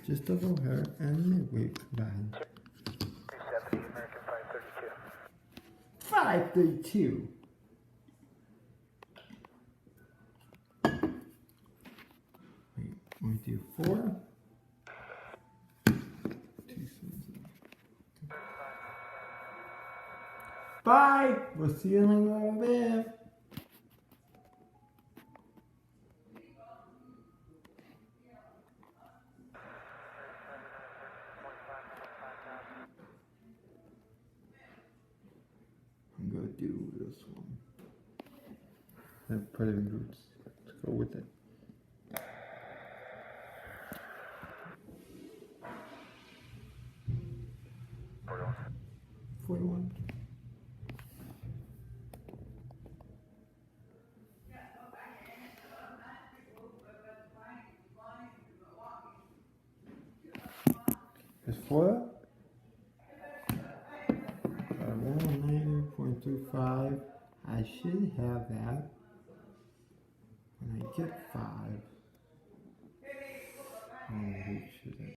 just over her and midway combined. 370, American 532. 532. Wait, we do 4. 5. We'll see you in a little bit. I'm gonna do this one. And put in roots. Let's go with it. Portal. 41. It's 4. 190.25. I should have that when I get 5. Oh, we should have.